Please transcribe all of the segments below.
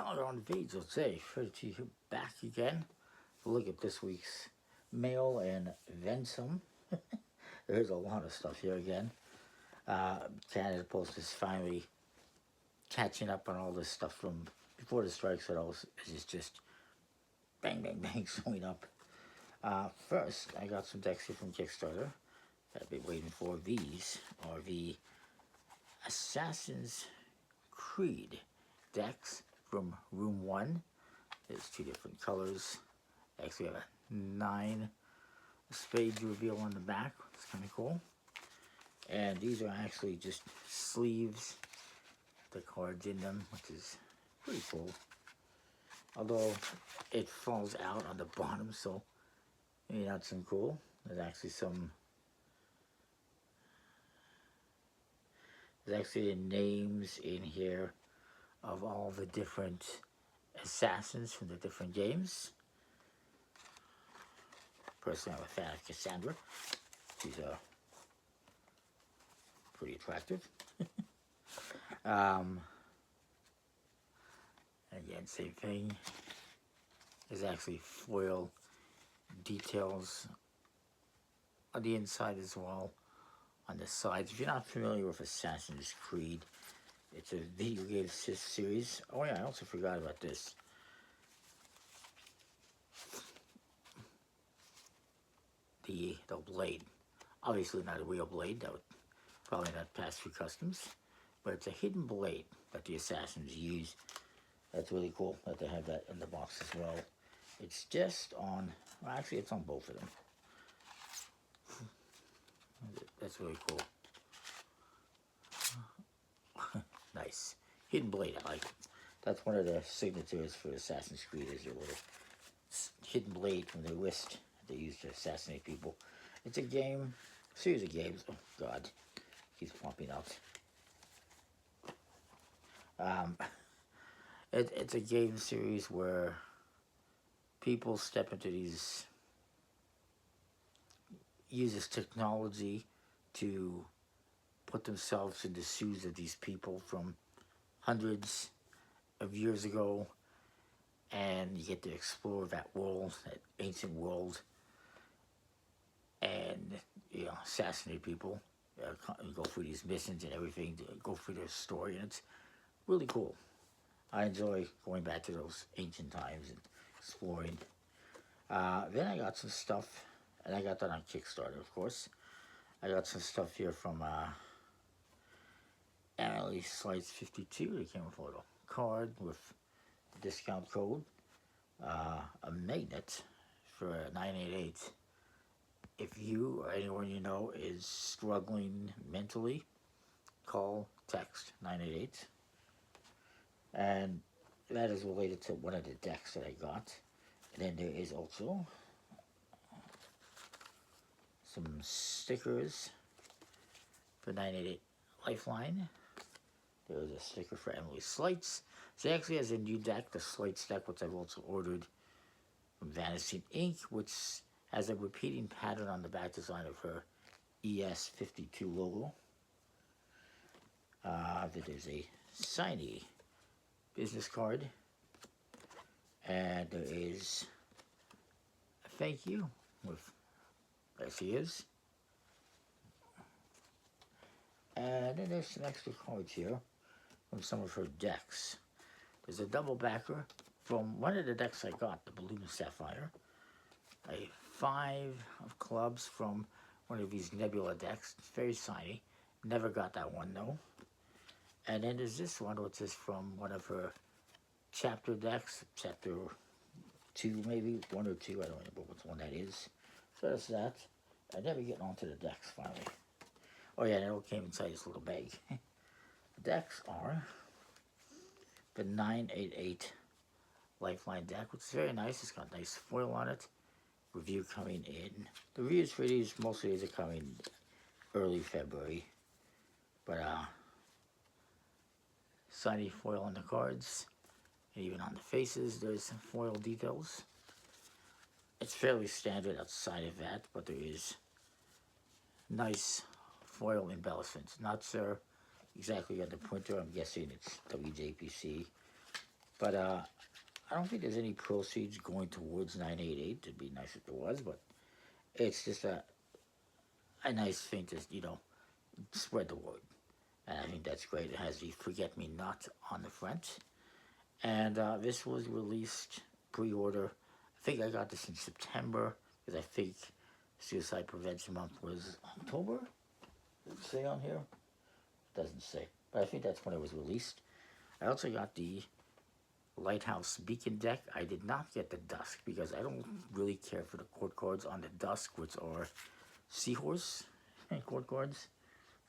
Hello on the video today, ready to be back again to look at this week's mail and then some. There's a lot of stuff here again. Canada Post is finally catching up on all this stuff from before the strikes. It all is just bang, bang, bang showing up. First, I got some decks here from Kickstarter that I've been waiting for. These are the Assassin's Creed decks from Room 1. There's two different colors. Actually, have a 9 spades reveal on the back. It's kind of cool. And these are actually just sleeves, the cards in them, which is pretty cool. Although it falls out on the bottom, so maybe that's some cool. There's actually the names in here of all the different assassins from the different games. Personally, I'm a fan of Cassandra. She's pretty attractive. Again, same thing. There's actually foil details on the inside as well, on the sides. If you're not familiar with Assassin's Creed, it's a video game series. Oh yeah, I also forgot about this. The blade. Obviously not a real blade. That would probably not pass through customs. But it's a hidden blade that the assassins use. That's really cool that they have that in the box as well. It's just on, well, actually it's on both of them. That's really cool. Nice. Hidden blade, I like it. That's one of the signatures for Assassin's Creed, is your little hidden blade from their wrist they use to assassinate people. It's a game, series of games. Oh God, keeps popping out. It's a game series where people step into these, uses technology to put themselves in the shoes of these people from hundreds of years ago, and you get to explore that world, that ancient world, and assassinate people, go through these missions and everything, to go through their story, and it's really cool. I enjoy going back to those ancient times and exploring. Then I got some stuff, and I got that on Kickstarter, of course. I got some stuff here from Emily Slice 52. They came with a little card with the discount code, a magnet for 988. If you or anyone you know is struggling mentally, call, text 988. And that is related to one of the decks that I got. And then there is also some stickers for 988 Lifeline. There is a sticker for Emily Slights. She actually has a new deck, the Slights deck, which I've also ordered from Vanishing Ink, which has a repeating pattern on the back design of her ES52 logo. There's a shiny business card, and there is a thank you with, there she is, and then there's some extra cards here from some of her decks. There's a double backer from one of the decks I got, the Balloon Sapphire, a 5 of clubs from one of these Nebula decks. It's very shiny. Never got that one though. And then there's this one, which is from one of her chapter decks, chapter 2 maybe, 1 or 2, I don't remember which one that is. So that's that. I never get onto the decks finally. Oh yeah, it all came inside this little bag. The decks are the 988 Lifeline deck, which is very nice. It's got nice foil on it. Review coming in. The reviews for these, most of these are coming early February. But shiny foil on the cards, and even on the faces there's some foil details. It's fairly standard outside of that, but there is nice foil embellishments. Not sure exactly on the printer, I'm guessing it's WJPC. But I don't think there's any proceeds going towards 988. It'd be nice if there was, but it's just a nice thing to, spread the word. And I think that's great. It has the Forget Me Not on the front. And this was released pre-order. I think I got this in September, because I think Suicide Prevention Month was October. Does it say on here? It doesn't say. But I think that's when it was released. I also got the Lighthouse Beacon deck. I did not get the Dusk, because I don't really care for the court cards on the Dusk, which are Seahorse and court cards.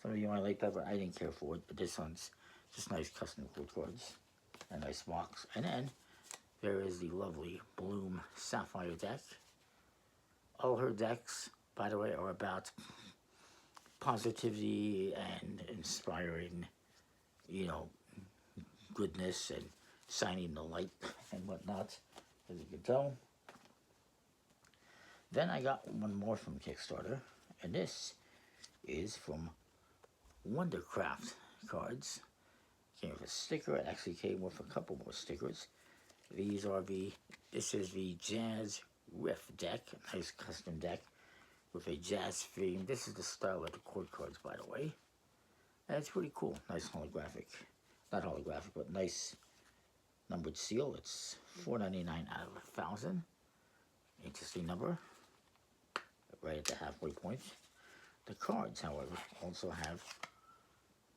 Some of you might like that, but I didn't care for it. But this one's just nice custom court cards. A nice box. And then there is the lovely Bloom Sapphire deck. All her decks, by the way, are about positivity and inspiring, goodness and shining the light and whatnot, as you can tell. Then I got one more from Kickstarter, and this is from Wondercraft Cards. Came with a sticker. It actually came with a couple more stickers. This is the Jazz Riff deck, a nice custom deck with a jazz theme. This is the style of the court cards, by the way. And it's pretty cool. Nice holographic. Not holographic, but nice numbered seal. It's $4.99 out of 1,000. Interesting number. Right at the halfway point. The cards, however, also have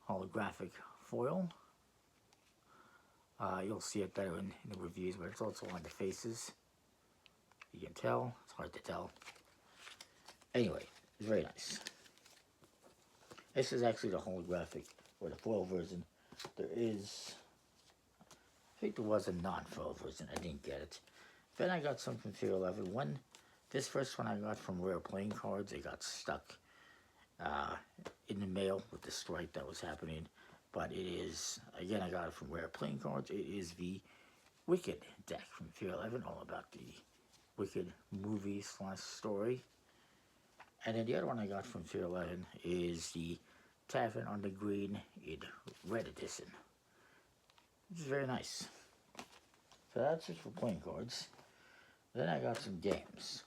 holographic foil. You'll see it better in the reviews, but it's also on the faces. You can tell. It's hard to tell. Anyway, it's very nice. This is actually the holographic, or the foil version. There is, I think there was a non-foil version. I didn't get it. Then I got some from Fear 11. This first one I got from Rare Playing Cards. It got stuck in the mail with the strike that was happening. But it is, again, I got it from Rare Playing Cards. It is the Wicked deck from Fear 11, all about the Wicked movie / story. And then the other one I got from Fear 11 is the Tavern on the Green in Red Edition. Which is very nice. So that's it for playing cards. Then I got some games.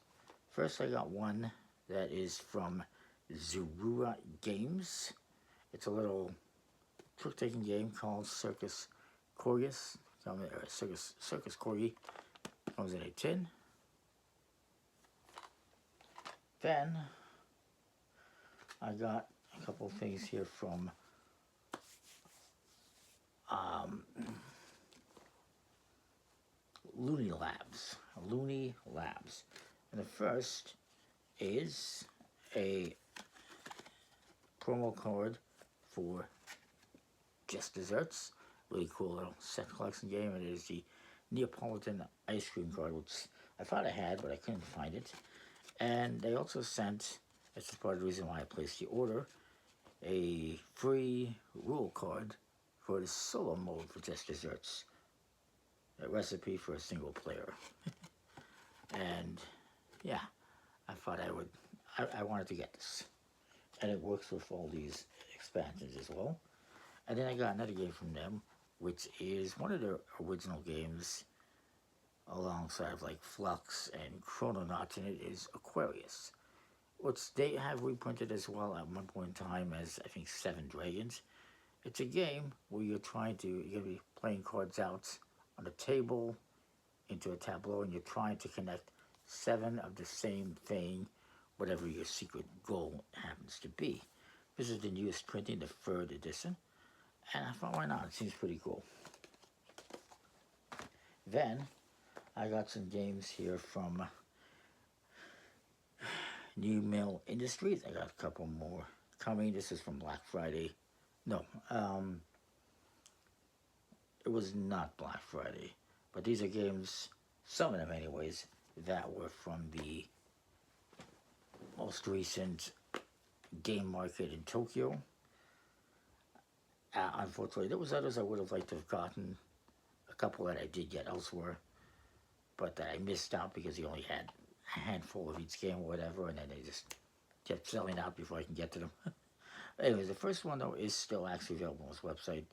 First I got one that is from Zerua Games. It's a little trick-taking game called Circus Corgi. Circus Corgi. Comes in a tin. Then I got a couple things here from Looney Labs. And the first is a promo card for Just Desserts. Really cool little set collection game. It is the Neapolitan ice cream card, which I thought I had, but I couldn't find it. And they also sent, this is part of the reason why I placed the order, a free rule card for the solo mode for Just Desserts. A recipe for a single player. And yeah, I thought I wanted to get this. And it works with all these expansions as well. And then I got another game from them, which is one of their original games alongside like Flux and Chrononauts, and it is Aquarius, which they have reprinted as well at one point in time as, I think, 7 Dragons. It's a game where you're going to be playing cards out on a table into a tableau, and you're trying to connect 7 of the same thing, whatever your secret goal happens to be. This is the newest printing, the 3rd edition, and I thought, why not? It seems pretty cool. Then I got some games here from New Mill Industries. I got a couple more coming. This is from Black Friday. No, it was not Black Friday, but these are games, some of them anyways, that were from the most recent game market in Tokyo. Unfortunately, there was others I would have liked to have gotten, a couple that I did get elsewhere, but that I missed out because he only had a handful of each game or whatever, and then they just kept selling out before I can get to them. Anyways, the first one, though, is still actually available on his website.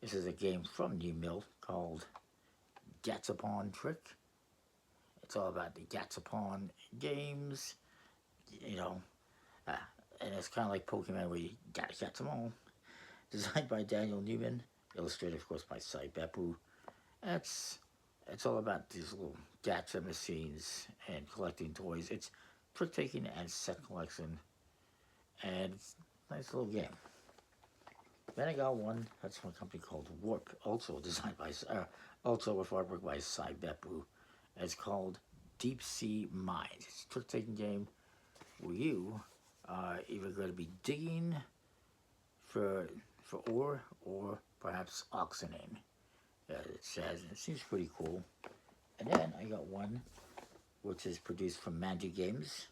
This is a game from New Mill called Gatsupon trick. It's all about the Gatsupon games, you know, uh, and it's kind of like Pokemon where you gotta catch them all. Designed by Daniel Newman, illustrated, of course, by Cy Beppu. It's it's all about these little gacha machines and collecting toys. It's trick taking and set collection, and it's a nice little game. Then I got one that's from a company called Warp, also designed by, also with artwork by Cy Beppu. It's called Deep Sea Mines. It's a trick taking game where you are either going to be digging for ore or perhaps auctioning. It says, it seems pretty cool. And then I got one which is produced from Mandy Games,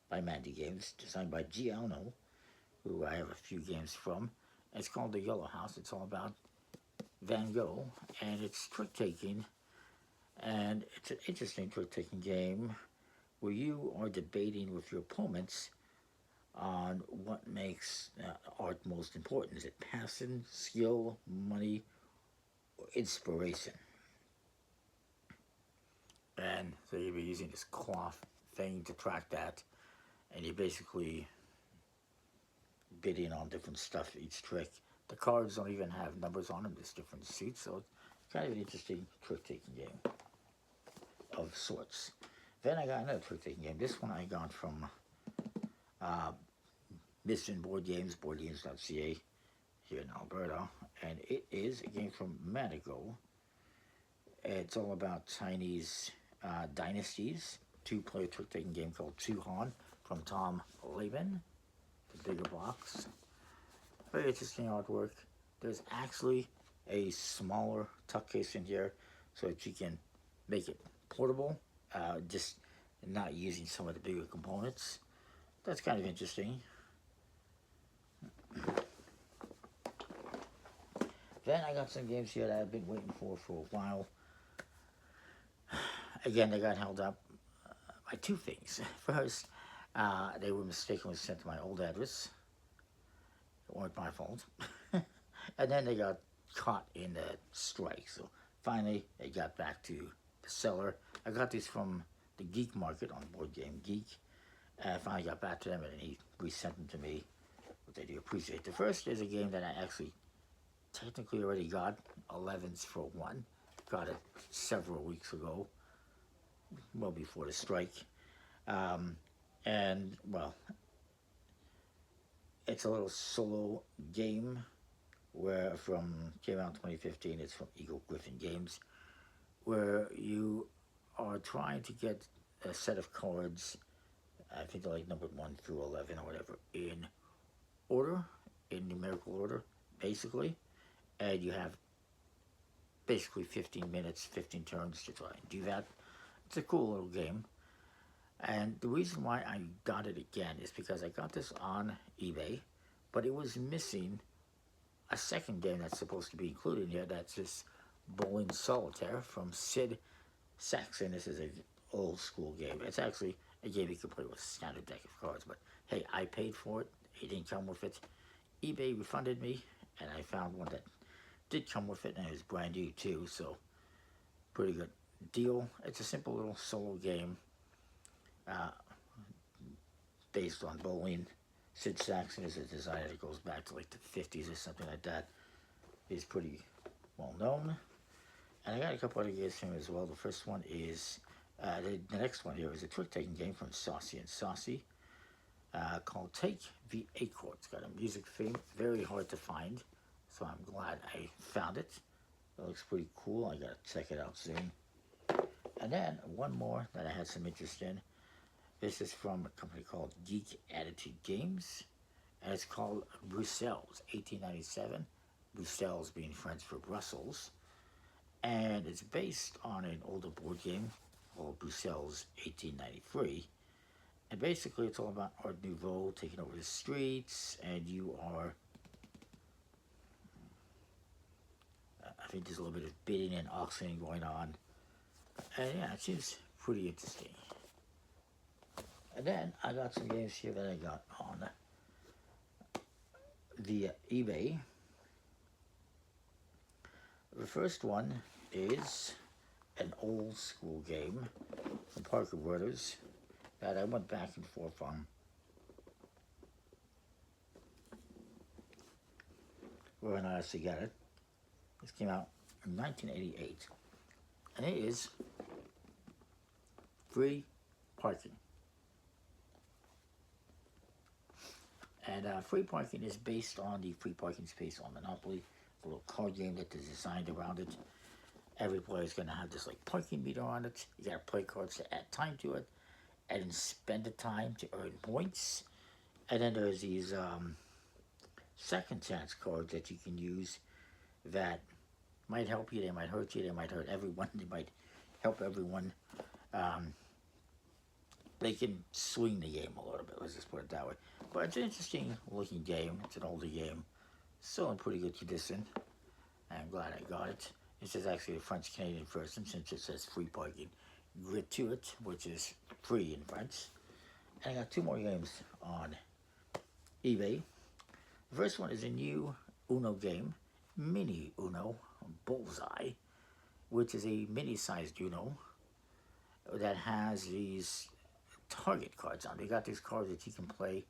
by Mandy Games, designed by Giano, who I have a few games from. It's called The Yellow House. It's all about Van Gogh, and it's trick taking, and it's an interesting trick taking game where you are debating with your opponents on what makes art most important. Is it passion, skill, money, or inspiration? And so you'll be using this cloth thing to track that, and you're basically bidding on different stuff each trick. The cards don't even have numbers on them, there's different suits, so it's kind of an interesting trick-taking game of sorts. Then I got another trick-taking game. This one I got from Mission Board Games, boardgames.ca, here in Alberta, and it is a game from Amigo. It's all about Chinese dynasties. Two-player trick-taking game called Two Han from Tom Laban. The bigger box. Very interesting artwork. There's actually a smaller tuck case in here so that you can make it portable, just not using some of the bigger components. That's kind of interesting. Then I got some games here that I've been waiting for a while. Again, they got held up by two things. First, they were mistakenly sent to my old address. It weren't my fault. And then they got caught in the strike. So finally, they got back to the seller. I got these from the Geek market on Board Game Geek. And I finally got back to them, and he resent them to me, which I do appreciate. The first is a game that I actually technically already got, 11s for 1. Got it several weeks ago, well before the strike. And, well, it's a little solo game where came out in 2015. It's from Eagle Griffin Games, where you are trying to get a set of cards, I think they're like numbered 1 through 11 or whatever, in order, in numerical order, basically. And you have basically 15 minutes, 15 turns to try and do that. It's a cool little game. And the reason why I got it again is because I got this on eBay, but it was missing a second game that's supposed to be included here. That's this Bowling Solitaire from Sid Saxon. This is an old school game. It's actually a game you can play with a standard deck of cards, but hey, I paid for it. It didn't come with it. eBay refunded me, and I found one that did come with it, and it was brand new too, so pretty good deal. It's a simple little solo game based on bowling. Sid Saxon is a designer that goes back to like the 50s or something like that. He's pretty well known. And I got a couple other games from him as well. The first one is, the next one here is a trick-taking game from Saucy and Saucy called Take the Acorn. It's got a music theme, very hard to find, so I'm glad I found it. It looks pretty cool. I gotta check it out soon. And then one more that I had some interest in. This is from a company called Geek Attitude Games, and it's called Bruxelles, 1897. Bruxelles being French for Brussels. And it's based on an older board game called Bruxelles 1893. And basically it's all about Art Nouveau taking over the streets, and you are, I think there's a little bit of bidding and auctioning going on. And yeah, it seems pretty interesting. And then I got some games here that I got on via eBay. The first one is an old school game from Parker Brothers that I went back and forth on. When I actually got it. This came out in 1988. And it is free parking. And free parking is based on the free parking space on Monopoly. It's a little card game that is designed around it. Every player is going to have this like parking meter on it. You got to play cards to add time to it, and then spend the time to earn points. And then there's these second chance cards that you can use that might help you, they might hurt you, they might hurt everyone, they might help everyone. They can swing the game a little bit, let's just put it that way. But it's an interesting looking game. It's an older game, still in pretty good condition. I'm glad I got it. This is actually a French-Canadian version since it says free parking grid to it, which is free in French. And I got two more games on eBay. The first one is a new Uno game, Mini Uno Bullseye, which is a mini-sized Uno that has these target cards on. They got these cards that you can play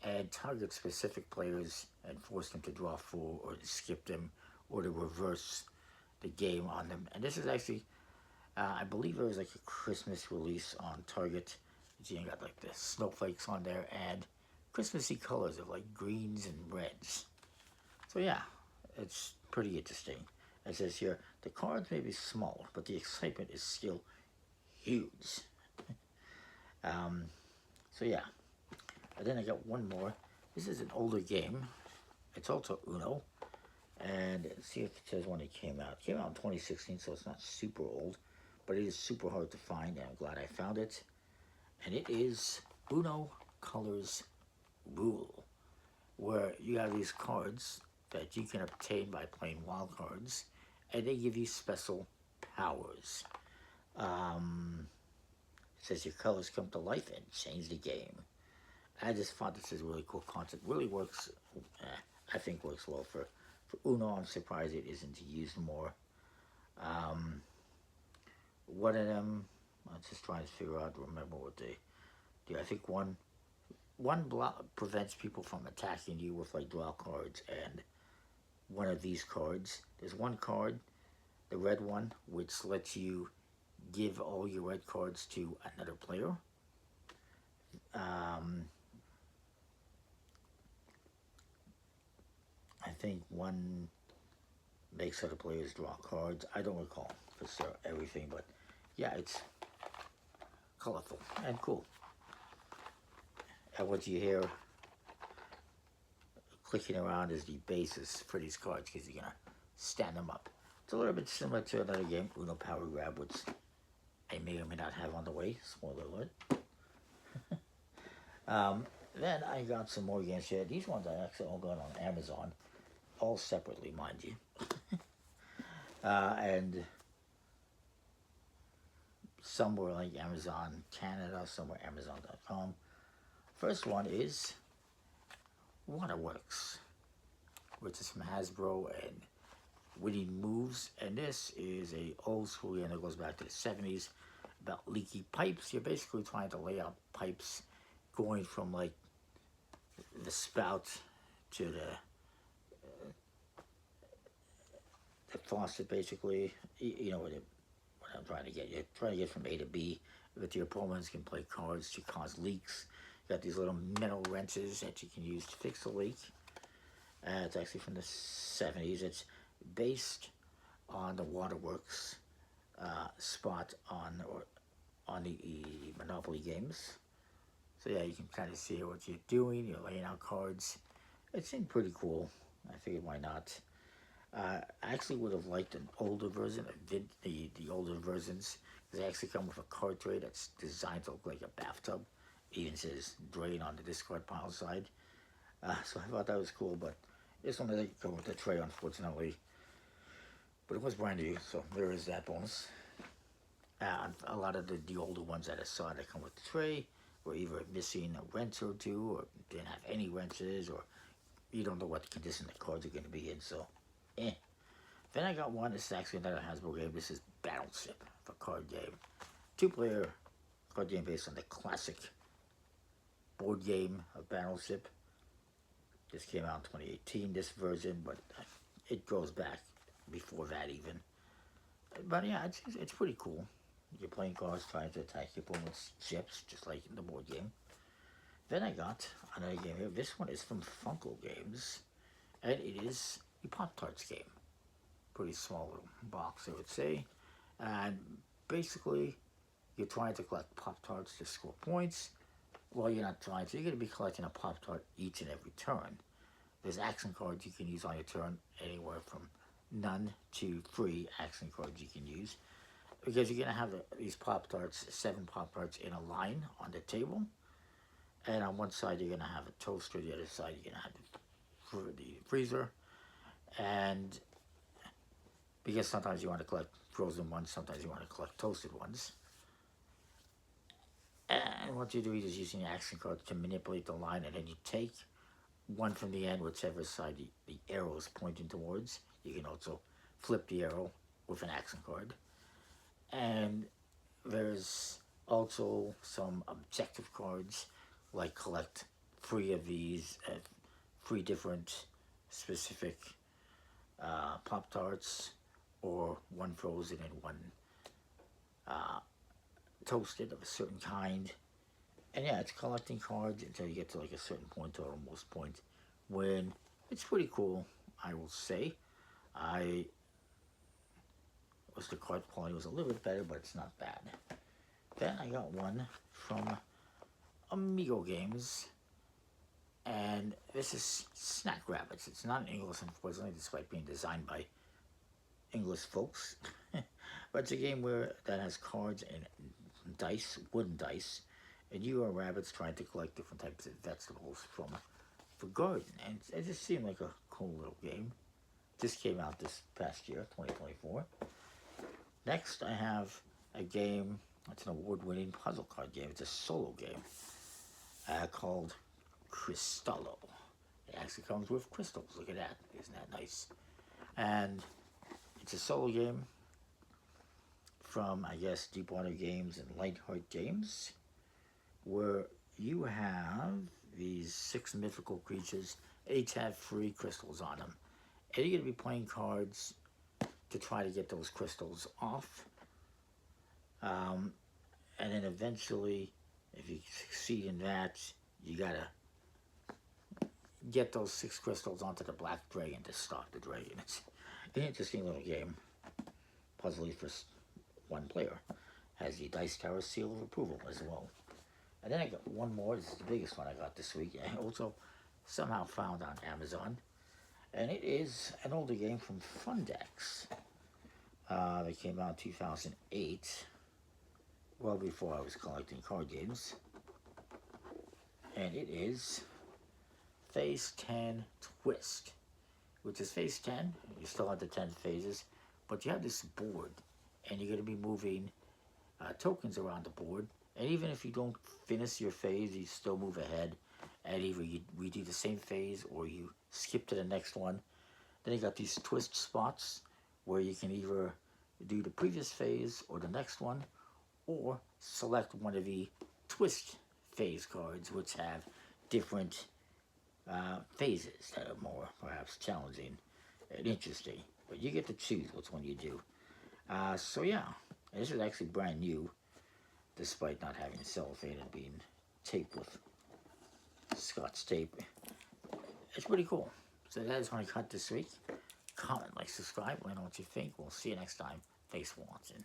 and target specific players and force them to draw full or to skip them or to reverse the game on them. And this is actually, I believe it was like a Christmas release on Target. You got like the snowflakes on there and Christmassy colors of like greens and reds. So yeah, it's pretty interesting. It says here, the cards may be small, but the excitement is still huge. So yeah, and then I got one more. This is an older game. It's also Uno. And let's see if it says when it came out. It came out in 2016, so it's not super old, but it is super hard to find, and I'm glad I found it. And it is Uno Colors Rule, where you have these cards that you can obtain by playing wild cards, and they give you special powers. It says your colors come to life and change the game. I just thought this is a really cool concept. Really works, I think works well for Uno. I'm surprised it isn't used more. One of them, I'm just trying to figure out, remember what they do. I think one block prevents people from attacking you with like draw cards and one of these cards. There's one card, the red one, which lets you give all your red cards to another player. I think one makes other players draw cards. I don't recall for sure everything, but yeah, it's colorful and cool. And what you hear clicking around is the basis for these cards because you're gonna stand them up. It's a little bit similar to another game, Uno Power Grab, which I may or may not have on the way. Spoiler alert. Then I got some more games here. These ones I actually all got on Amazon, all separately, mind you. And some were like Amazon Canada, some were Amazon.com. First one is Waterworks, which is from Hasbro and Winning Moves, and this is a old school game that goes back to the 70s about leaky pipes. You're basically trying to lay out pipes going from like the spout to the faucet, basically. You know what I'm trying to get. You're trying to get from A to B, but your opponents can play cards to cause leaks. You got these little metal wrenches that you can use to fix the leak. It's actually from the 70s. It's based on the Waterworks spot on the Monopoly games. So yeah, you can kind of see what you're doing. You're laying out cards. It seemed pretty cool. I figured why not. I actually would have liked an older version. The older versions, because they actually come with a card tray that's designed to look like a bathtub. It even says drain on the discard pile side. So I thought that was cool, but this one doesn't come with the tray, unfortunately. But it was brand new, so there is that bonus. A lot of the older ones that I saw that come with the tray were either missing a wrench or two, or didn't have any wrenches, or you don't know what condition the cards are going to be in, so Then I got one, this is actually another Hasbro game. This is Battleship a card game. 2-player card game based on the classic board game of Battleship. This came out in 2018, this version, but it goes back before that even. But yeah, it's pretty cool. You're playing cards trying to attack your opponent's ships, just like in the board game. Then I got another game here. This one is from Funko Games, and it is a Pop-Tarts game. Pretty small little box, I would say. And basically, you're trying to collect Pop-Tarts to score points. Well, you're not trying to. You're going to be collecting a Pop-Tart each and every turn. There's action cards you can use on your turn, anywhere from none to 3 action cards you can use. Because you're going to have these Pop-Tarts, 7 Pop-Tarts in a line on the table. And on one side, you're going to have a toaster. The other side, you're going to have the freezer. And because sometimes you want to collect frozen ones, sometimes you want to collect toasted ones. And what you do is using the action cards to manipulate the line, and then you take one from the end, whichever side the arrow is pointing towards. You can also flip the arrow with an action card. And there's also some objective cards, like collect 3 of these, 3 different specific Pop-Tarts, or 1 frozen and 1 toasted of a certain kind. And yeah, it's collecting cards until you get to like a certain point, or most point, when it's pretty cool, I will say. The card quality was a little bit better, but it's not bad. Then I got one from Amigo Games, and this is Snack Rabbits. It's not in English, unfortunately, despite being designed by English folks. But it's a game that has cards and dice, wooden dice, and you are rabbits trying to collect different types of vegetables from the garden. And it just seemed like a cool little game. This came out this past year, 2024. Next, I have a game. It's an award-winning puzzle card game. It's a solo game called Cristallo. It actually comes with crystals. Look at that. Isn't that nice? And it's a solo game from, I guess, Deepwater Games and Lightheart Games, where you have these 6 mythical creatures. Each have 3 crystals on them. And you're going to be playing cards to try to get those crystals off. And then eventually, if you succeed in that, you got to get those 6 crystals onto the black dragon to stop the dragon. It's an interesting little game. Puzzle for 1 player. Has the Dice Tower seal of approval as well. And then I got one more. This is the biggest one I got this week. And also somehow found on Amazon. And it is an older game from Fundex. They came out in 2008. Well before I was collecting card games. And it is Phase 10 Twist. Which is Phase 10. You still have the 10 phases. But you have this board. And you're going to be moving tokens around the board. And even if you don't finish your phase, you still move ahead. And either you redo the same phase or you skip to the next one. Then you got these twist spots where you can either do the previous phase or the next one, or select one of the twist phase cards, which have different phases that are more perhaps challenging and interesting. But you get to choose which one you do. So yeah, this is actually brand new, despite not having cellophane and being taped with Scotch tape. It's pretty cool. So that is what I got this week. Comment, like, subscribe, let me know what you think. We'll see you next time. Thanks for watching.